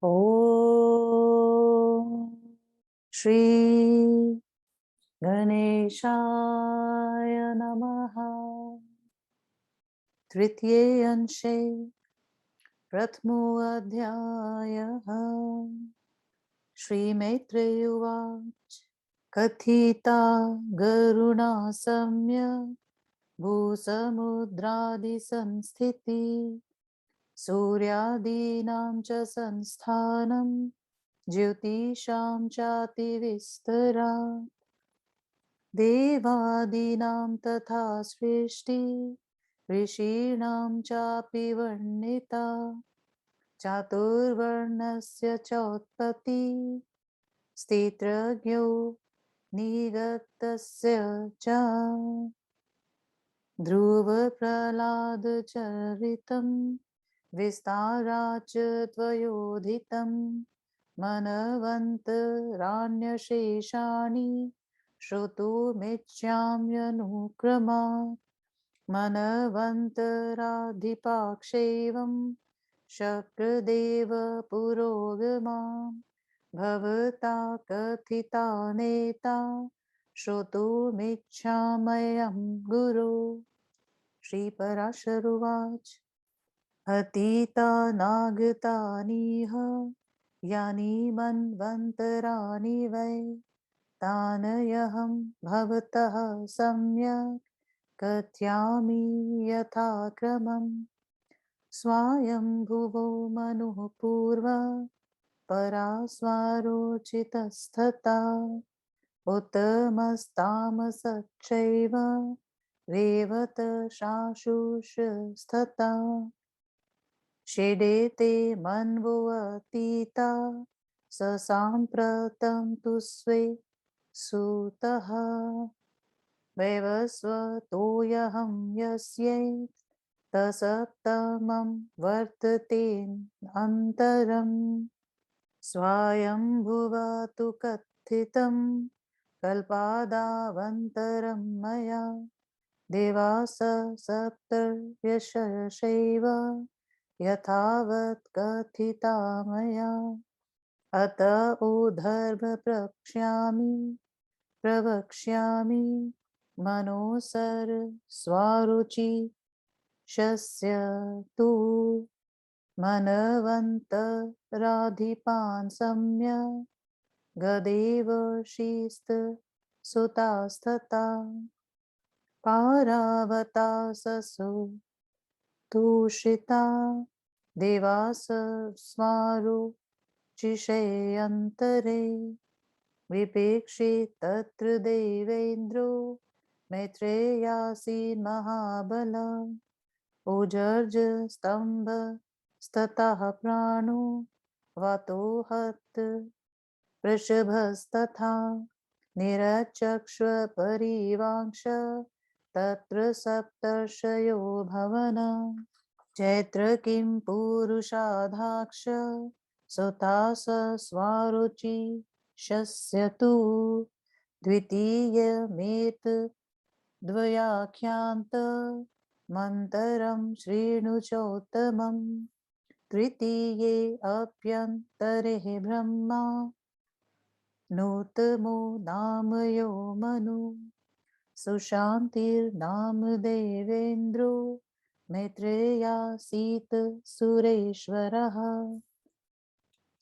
ॐ श्री गणेशाय नमः। तृतीये अंशे प्रथमो अध्यायः। श्रीमैत्रेय उवाच कथिता गरुणा सम्यक् भूसमुद्रादिसंस्थिति सूर्यादीनां च संस्थानं ज्योतिषां चातिविस्तरा देवादीनां तथा सृष्टि ऋषीणां चापि वर्णिता चातुर्वर्णस्य चोत्पत्ति स्थित्रज्ञो निगतस्य च ध्रुवप्रह्लादचरितं विस्ताराच्च त्वयोधितं मनवन्तराण्यशेषाणि श्रोतुमिच्छाम्यनुक्रमात् मनवन्तराधिपाक्षेवं शक्रदेव पुरोगमां भवता कथिता नेता श्रोतुमिच्छाम्यहं गुरो। श्रीपराशरुवाच अतीतानागतानिह यानि मन्वन्तराणि वै तानयहं भवतः सम्यक् कथयामि यथाक्रमम् स्वायम्भुवो मनुः पूर्व परास्वारोचितस्तथा उत्तमस्तामसश्चैव रेवत शाशुषस्तथा षडेते मन्वोऽतीता ससाम्प्रतं तु स्वे सुतः वैवस्वतोऽयं यस्यै तसप्तमं वर्ततेऽन्तरम् स्वायम्भुव तु कथितं कल्पादावन्तरं मया देवास सप्तर्षयशैव यथावत् कथिता मया अत ऊर्ध्व प्रवक्ष्यामि मनोसर स्वारुचि शस्य तु मनवन्तराधिपान् सम्यक् गदेवर्षिस्त सुतास्तथा पारावताससो तूषिता देवास स्वारुचिषेऽन्तरे विपेक्षे तत्र देवेन्द्रो मैत्रेयासीन् महाबला ऊजर्ज स्तंभ स्ततः प्राणो वातोहत वृषभस्तथा निरचक्ष्व परिवांश तत्र सप्तर्षयो भवन चैत्र किं पुरुषाधाक्ष सुतास स्वारुचि शस्य तु द्वितीयमेत द्वयाख्यान्त मन्तरं शृणु चोत्तमम् तृतीये अप्यन्तरे ब्रह्मा नूतमो नाम यो मनु सुशान्तिर्नाम देवेन्द्रो मैत्रेयासीत् सुरेश्वरः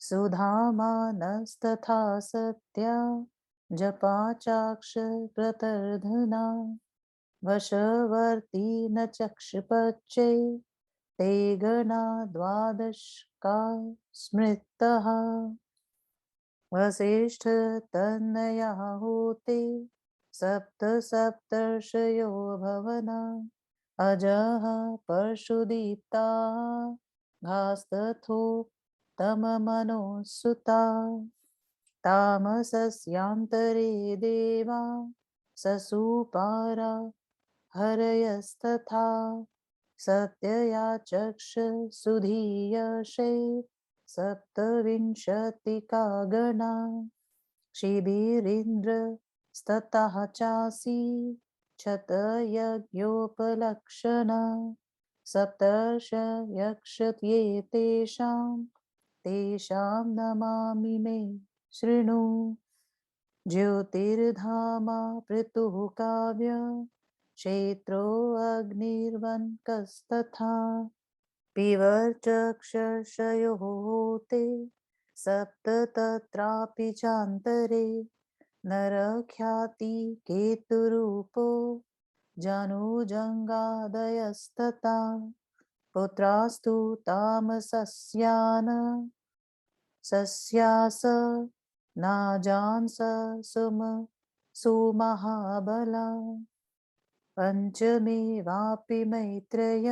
सुधामानस्तथा सत्या जपाचाक्ष प्रतर्धना वशवर्ती न चक्षुपच्चे ते गणा द्वादशका स्मृतः वसिष्ठ तन्नया होते सप्त सप्तर्षयो भवना अजः परशुदीप्ता घास्तथो तममनोसुता तामसस्यान्तरे देवा ससुपारा हरयस्तथा सत्ययाचक्ष सुधीयशे सप्तविंशतिका गणा शिबिरीन्द्रस्ततः चासी क्षतयज्ञोपलक्षणा सप्तर्षयक्षत्येतेषां तेषां नमामि मे शृणु। ज्योतिर्धामा पृथुः काव्य क्षेत्रो अग्निर्वन्कस्तथा पिबर्चक्षर्षयोः ते सप्त तत्रापि चान्तरे नरख्याति केतुरूपो जनुजङ्गादयस्तथा पुत्रास्तु तामसस्यान् सस्यास नाजांस सुम सुमहाबला पञ्चमे वापि मैत्रेय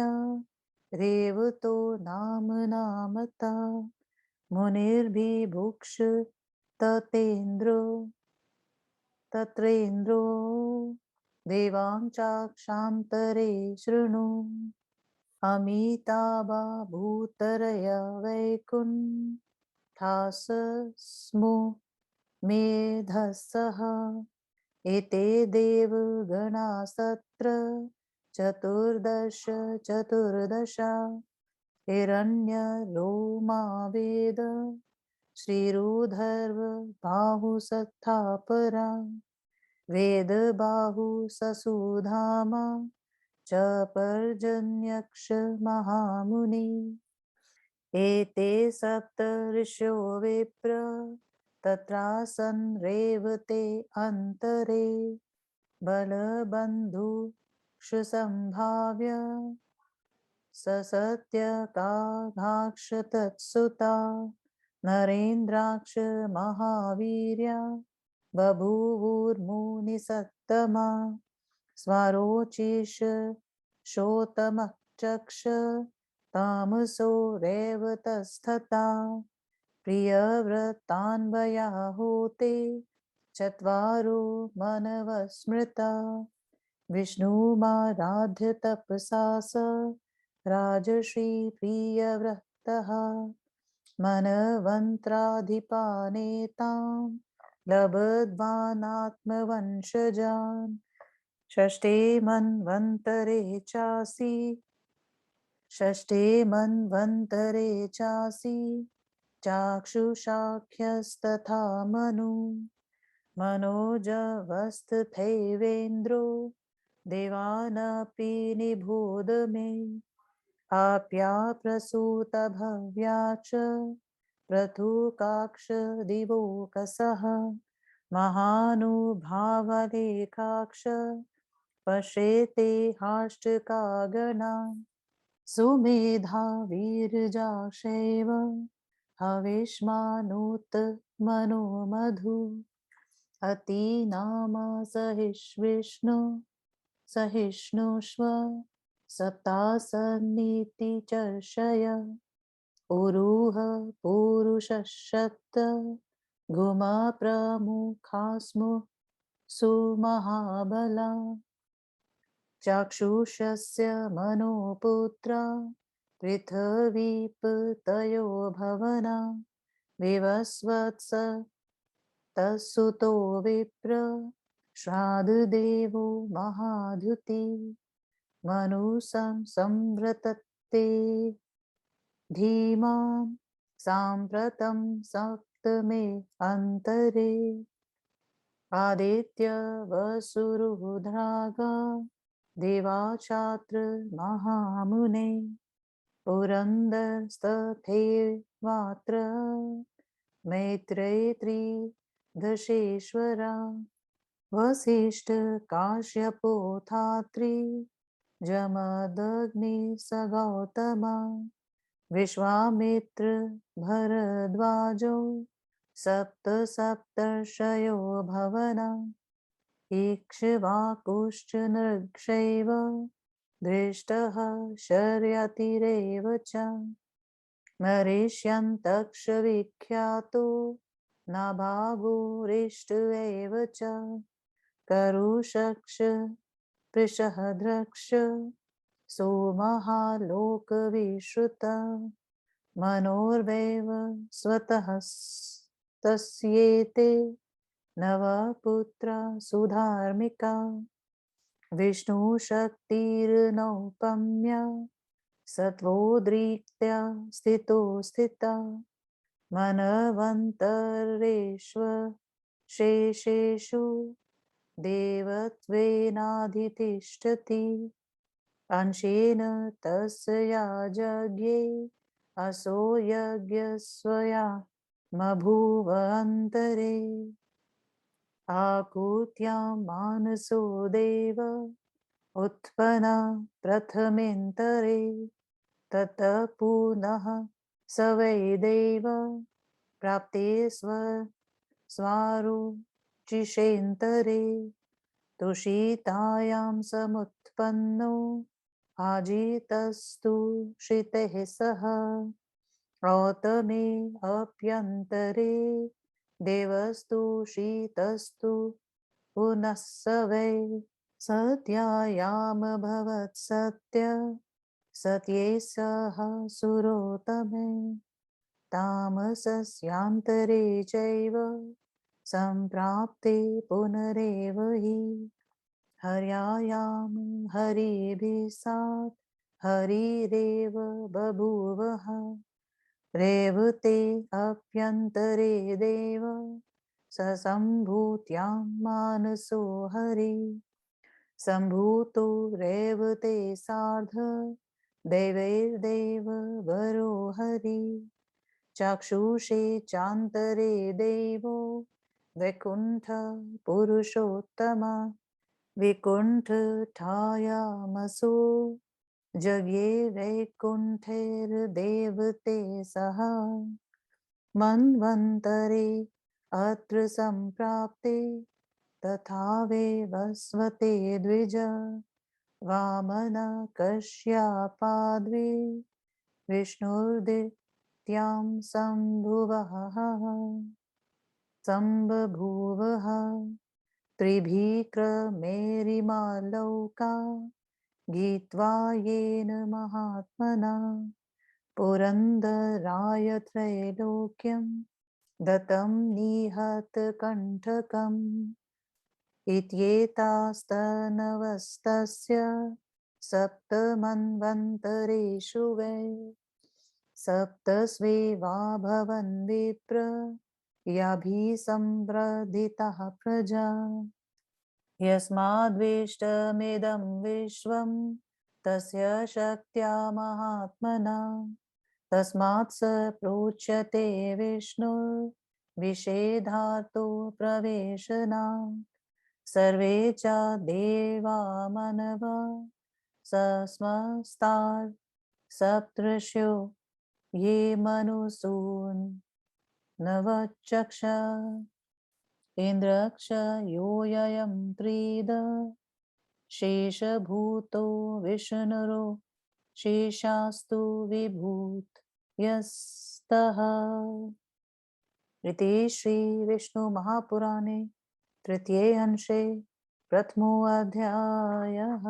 रेवतो नाम नामता मुनिर्भिभुक्ष ततेन्द्रो तत्रेन्द्रो देवां चाक्षान्तरे शृणु अमिताभा भूतरय वैकुण्ठास्मो मेधसः एते देवगणास्तत्र चतुर्दश चतुर्दशा हिरण्यरोमा वेद श्रीरुधर्व बाहुसत्थापरा वेदबाहु ससुधामा च पर्जन्यक्ष महामुनि एते सप्त ऋषयो विप्र तत्रासन् रेवते अन्तरे बलबन्धुक्षुसम्भाव्य ससत्यकाघाक्ष तत्सुता नरेन्द्राक्ष महावीर्या बभूवुर्मुनिसत्तमा स्वरोचिष शोतमचक्ष तामसो रेवतस्तथा प्रियव्रतान्वया होते चत्वारो मनवस्मृता विष्णुमाराध्य तपसा स राजश्री प्रियव्रतः मनवन्त्राधिपानेतां लभद्वानात्मवंशजान् षष्ठे मन्वन्तरे चासि चाक्षुषाख्यस्तथा मनोजवस्तथैवेन्द्रो देवानपि निबोध मे आप्याप्रसूतभव्या च पृथुकाक्ष दिवोकसः महानुभावलेखाक्ष पश्येते हाष्टकागणा सुमेधा वीर्जाक्षैव हविष्मानुत मनो मधु अतिनाम सहिष्णुष्व सप्तासन्नीति चर्षय उरुह पुरुषशत गुमा प्रमुखास्मु सुमहाबला चाक्षुषस्य मनोपुत्रा पृथ्वीपतयो भवना विवस्वत्स तत्सुतो विप्र श्राद्धदेवो महाधुति मनुसं संवृतते धीमां साम्प्रतं सप्तमे अन्तरे आदित्य वसुरुद्रागा देवाचात्र महामुने पुरन्दरस्तथैवात्र मैत्रेयी दशेश्वरा वसिष्ठ काश्यपोथात्रि जमदग्नि स गौतमा विश्वामित्र भरद्वाजो सप्त सप्तर्षयो भवना इक्ष्वाकुश्च नृक्षैव दृष्टः शर्यतिरेव च नरिष्यन्तक्षविख्यातो नाभागोरिष्ट एव च करुषक्ष पृषहद्रक्ष सोमहालोकविश्रुत मनोर्वैव स्वतः तस्येते नवपुत्रा सुधार्मिका विष्णुशक्तिर्नौपम्या सत्वोद्रिक्त्या स्थिता मनवन्तरेष्व शेषेषु देवत्वेनाधितिष्ठति अंशेन तस्य याजज्ञे असो यज्ञस्वया मभूव अन्तरे आकुत्यां मानसो देव उत्पन्ना प्रथमेन्तरे ततः पुनः स वै देव प्राप्ते स्वारुचिषेन्तरे तुषितायां समुत्पन्नो आजितस्तु श्रितैः सह औतमे अप्यन्तरे देवस्तु शीतस्तु पुनः स वै सत्यायामभवत् सत्य सत्ये सह सुरोतमे तामसस्यान्तरे चैव सम्प्राप्ते पुनरेव हि हर्यायां हरिभिः सात् हरिरेव बभूवः रेवते अप्यन्तरे देव ससम्भूत्यां मानसो हरि सम्भूतो रेवते सार्ध देवैर्देव वरो हरि चाक्षुषे चान्तरे देवो वैकुण्ठ पुरुषोत्तमा विकुण्ठठायामसो जज्ञे वैकुण्ठैर्देवते सह मन्वन्तरे अत्र सम्प्राप्ते तथा वैवस्वते द्विज वामन कश्यपाद्वे विष्णुर्दित्यां सम्बभूवः त्रिभिः क्रमेरिमालौका गीत्वा येन महात्मना पुरन्दराय त्रैलोक्यं दत्तं निहतकण्टकम् इत्येतास्तनवस्तस्य सप्तमन्वन्तरेषु वै सप्तस्वेवाभवन् विप्र याभिसम्वर्धितः प्रजा यस्माद्विष्टमिदं विश्वं तस्य शक्त्या महात्मना तस्मात् स प्रोच्यते विष्णुर्विषेधार्तो प्रवेशनात् सर्वे च देवा मनवा सस्मस्तात् सप्तर्षयो ये मनुसून् नवचक्ष इन्द्रक्ष योऽयं त्रिद शेषभूतो विष्णुरो शेषास्तु विभूत यस्तः इति श्री विष्णु महापुराणे तृतीये अंशे प्रथमो अध्यायः।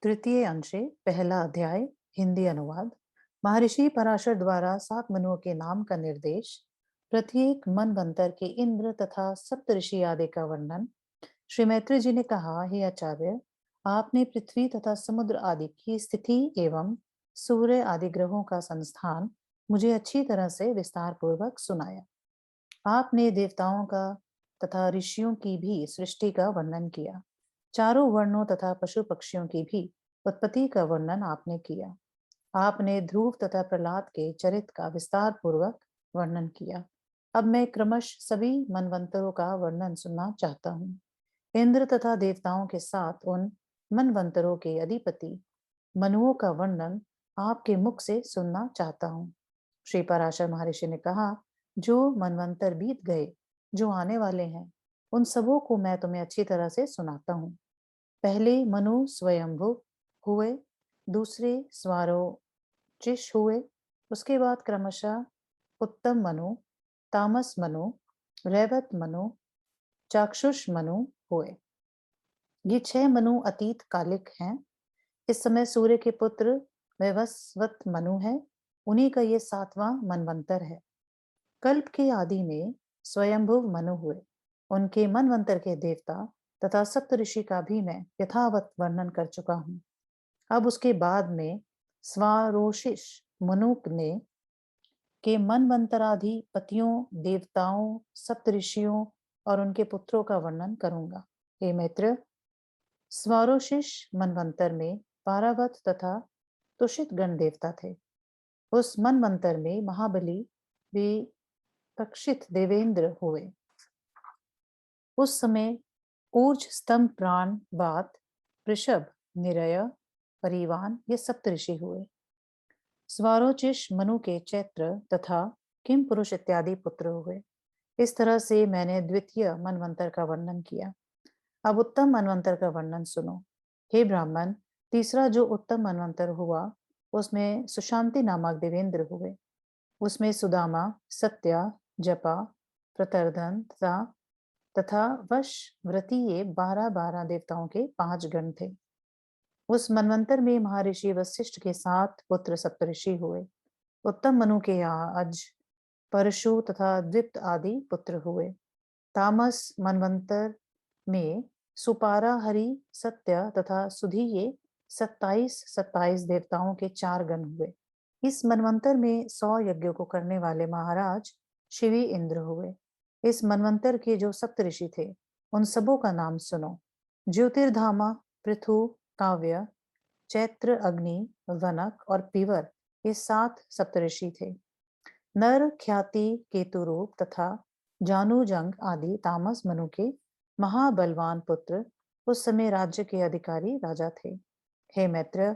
तृतीय अंशे पहला अध्याय हिंदी अनुवाद। महर्षि पराशर द्वारा 7 मनुओं के नाम का निर्देश, प्रत्येक मनवंतर के इंद्र तथा सप्तऋषि आदि का वर्णन। श्री मैत्री जी ने कहा, हे आचार्य, आपने पृथ्वी तथा समुद्र आदि की स्थिति एवं सूर्य आदि ग्रहों का संस्थान मुझे अच्छी तरह से विस्तार पूर्वक सुनाया। आपने देवताओं का तथा ऋषियों की भी सृष्टि का वर्णन किया। चारों वर्णों तथा पशु पक्षियों की भी उत्पत्ति का वर्णन आपने किया। आपने ध्रुव तथा प्रहलाद के चरित्र का विस्तार पूर्वक वर्णन किया। अब मैं क्रमश सभी मनवंतरों का वर्णन सुनना चाहता हूँ। इंद्र तथा देवताओं के साथ उन मनवंतरों के अधिपति मनुओं का वर्णन आपके मुख से सुनना चाहता हूँ। श्री पराशर महर्षि ने कहा, जो मनवंतर बीत गए, जो आने वाले हैं, उन सबों को मैं तुम्हें अच्छी तरह से सुनाता हूँ। पहले मनु स्वयंभू हुए, दूसरे स्वारोचिष हुए, उसके बाद क्रमशः उत्तम मनु, तामस मनु, रैवत मनु, चाक्षुष मनु हुए। ये 6 मनु अतीत कालिक हैं। इस समय सूर्य के पुत्र वैवस्वत मनु है, उन्हीं का ये 7वां मनवंतर है। कल्प के आदि में स्वयंभुव मनु हुए। उनके मनवंतर के देवता तथा सप्तऋषि का भी मैं यथावत वर्णन कर चुका हूँ। अब उसके बाद में स्वारोशिष मनुक ने के मनवंतराधिपतियों, देवताओं, सप्तऋषियों और उनके पुत्रों का वर्णन करूंगा। हे मित्र, स्वारोशिष मनवंतर में पारावत तथा तुषित गण देवता थे। उस मनवंतर में महाबली विपक्षित देवेंद्र हुए। उस समय ऊर्ज, स्तंभ, प्राण, वात, वृषभ, निरय, परिवान ये सप्तऋषि हुए। स्वारोचिष मनु के चैत्र तथा किम पुरुष इत्यादि पुत्र हुए। इस तरह से मैंने द्वितीय मनवंतर का वर्णन किया। अब उत्तम मनवंतर का वर्णन सुनो। हे ब्राह्मण, तीसरा जो उत्तम मनवंतर हुआ उसमें सुशांति नामक देवेंद्र हुए। उसमें सुदामा, सत्या, जपा, प्रतर्धन तथा वश व्रती ये 12 देवताओं के 5 गण थे। उस मनवंतर में महर्षि वशिष्ठ के 7 पुत्र सप्तऋषि हुए। उत्तम मनु के यहाँ अज, परशु तथा द्विप्त आदि पुत्र हुए। तामस मनवंतर में सुपारा, हरि, सत्य तथा सुधी ये 27 देवताओं के 4 गण हुए। इस मनवंतर में 100 यज्ञों को करने वाले महाराज शिवी इंद्र हुए। इस मनवंतर के जो सप्तऋषि थे उन सबों का नाम सुनो। ज्योतिर्धामा, पृथु, काव्य, चैत्र, अग्नि, वनक और पीवर ये 7 सप्तऋषि थे। नर, ख्याति, केतुरूप तथा जानुजंग आदि तामस मनु के महाबलवान पुत्र उस समय राज्य के अधिकारी राजा थे। हे मैत्र,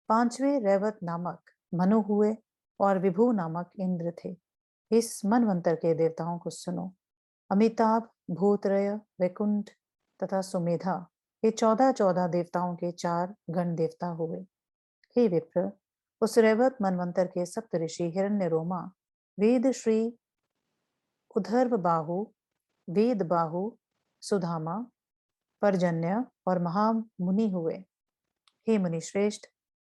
5वें रैवत नामक मनु हुए और विभु नामक इंद्र थे। इस मनवंतर के देवताओं को सुनो। अमिताभ, भूतरय, वैकुंठ तथा सुमेधा ये 14 देवताओं के 4 गण देवता हुए। हे विप्र, उस रैवत मनवंतर के सप्तऋषि हिरण्य रोमा, वेद श्री, उधर्व बाहु, वेद बाहु, सुधामा, पर्जन्य और महामुनि हुए। हे मुनि श्रेष्ठ,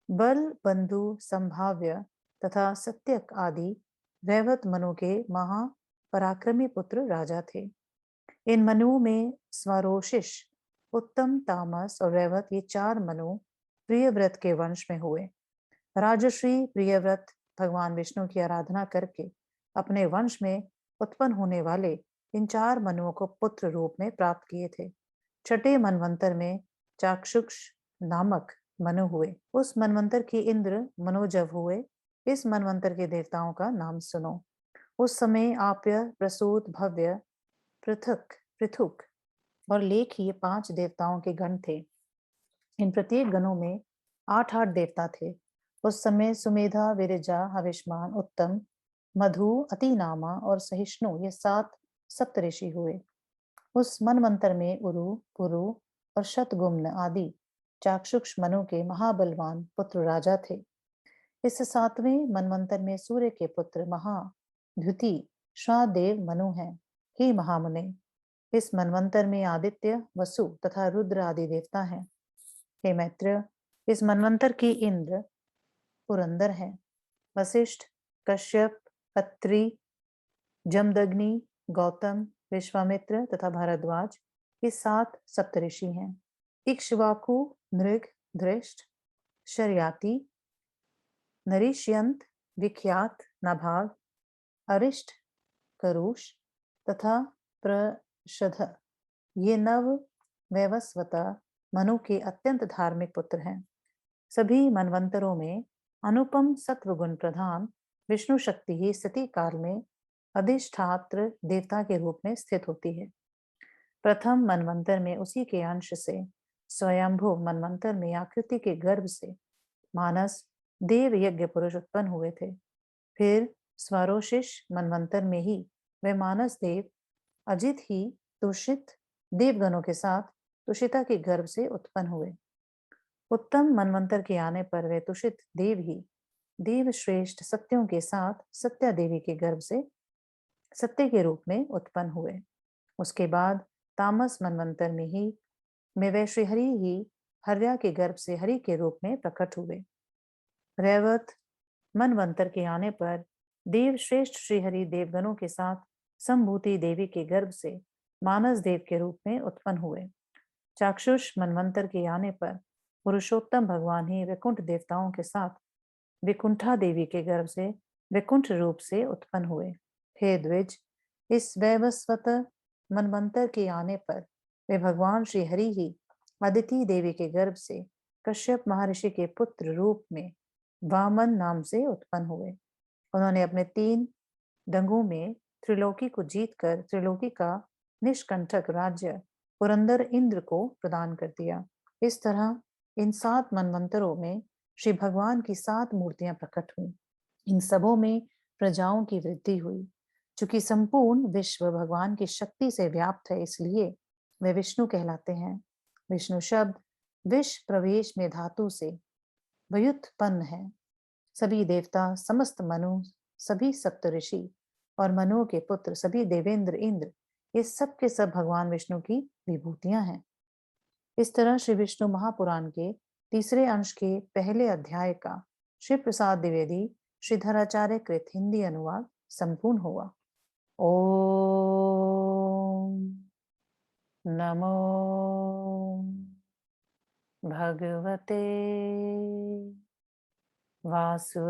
बल, बंधु, संभाव्य तथा सत्यक आदि रैवत मनु के महापराक्रमी पुत्र राजा थे। इन मनुओं में स्वरोशिष, उत्तम, तामस और रैवत ये 4 मनु प्रियव्रत के वंश में हुए। राजश्री प्रियव्रत भगवान विष्णु की आराधना करके अपने वंश में उत्पन्न होने वाले इन 4 मनुओं को पुत्र रूप में प्राप्त किए थे। छठे मनवंतर में चाक्षुष नामक मनु हुए। उस मनवंतर की इंद्र मनोजव हुए। इस मनवंतर के देवताओं का नाम सुनो। उस समय आप्य, प्रसूत, भव्य, पृथक, पृथुक और लेख ये 5 देवताओं के गण थे। इन प्रत्येक गणों में 8 देवता थे। उस समय सुमेधा, विरजा, हविष्मान, उत्तम, मधु, अतिनामा और सहिष्णु ये 7 सप्तऋषि हुए। उस मनवंतर में उरु, पुरु और शतगुम्न आदि चाक्षुष मनु के महाबलवान पुत्र राजा थे। इस 7वें मनवंतर में सूर्य के पुत्र महाद्युति श्रादेव मनु हैं। हे महामुने, इस मनवंतर में आदित्य, वसु तथा रुद्र आदि देवता हैं। हे मैत्र, इस मनवंतर की इंद्र पुरंदर है। वशिष्ठ, कश्यप, अत्रि, जमदग्नि, गौतम, विश्वामित्र तथा भारद्वाज ये 7 सप्तऋषि हैं। इक्ष्वाकु, मृग, धृष्ट, शर्याति, नरिष्यंत, विख्यात, नाभाग, अरिष्ट, करुष तथा प्रषध ये 9 वैवस्वता मनु के अत्यंत धार्मिक पुत्र हैं। सभी मनवंतरों में अनुपम सत्वगुण प्रधान विष्णु शक्ति ही स्थिति काल में अधिष्ठात्र देवता के रूप में स्थित होती है। प्रथम मनवंतर में उसी के अंश से स्वयंभू मनवंतर में आकृति के गर्भ से मानस देव यज्ञ पुरुष उत्पन्न हुए थे। फिर स्वरोशिष मनवंतर में ही वे मानस देव अजित ही तुषित देवगणों के साथ तुषिता के गर्भ से उत्पन्न हुए। उत्तम मनवंतर के आने पर वे तुषित देव ही देव श्रेष्ठ सत्यों के साथ सत्या देवी के गर्भ से सत्य के रूप में उत्पन्न हुए। उसके बाद तामस मनवंतर में वे श्रीहरि ही हर्या के गर्भ से हरि के रूप में प्रकट हुए। रैवत मनवंतर के आने पर देव श्रेष्ठ श्रीहरि देवगणों के साथ संभूति देवी के गर्भ से मानस देव के रूप में उत्पन्न हुए। चाक्षुष मनवंतर के आने पर पुरुषोत्तम भगवान ही वैकुंठ देवताओं के साथ विकुंठा देवी के गर्भ से वैकुंठ रूप से उत्पन्न हुए। हे द्विज, इस वैवस्वत मनवंतर के आने पर वे भगवान श्री हरि ही अदिति देवी के गर्भ से कश्यप महर्षि के पुत्र रूप में वामन नाम से उत्पन्न हुए। उन्होंने अपने 3 डंगों में त्रिलोकी को जीतकर त्रिलोकी का निष्कंटक राज्य पुरंदर इंद्र को प्रदान कर दिया। इस तरह इन 7 मनवंतरों में श्री भगवान की 7 मूर्तियां प्रकट हुई। इन सबों में प्रजाओं की वृद्धि हुई। चूंकि संपूर्ण विश्व भगवान की शक्ति से व्याप्त है, इसलिए वे विष्णु कहलाते हैं। विष्णु शब्द विष प्रवेश में धातु से व्युत्पन्न है। सभी देवता, समस्त मनु, सभी सप्तऋषि और मनुओं के पुत्र, सभी देवेंद्र, इंद्र, ये सब के सब भगवान विष्णु की विभूतियां हैं। इस तरह श्री विष्णु महापुराण के तीसरे अंश के पहले अध्याय का श्री प्रसाद द्विवेदी श्रीधराचार्य कृत हिंदी अनुवाद संपूर्ण हुआ। ओम नमो भगवते वासुदेवाय।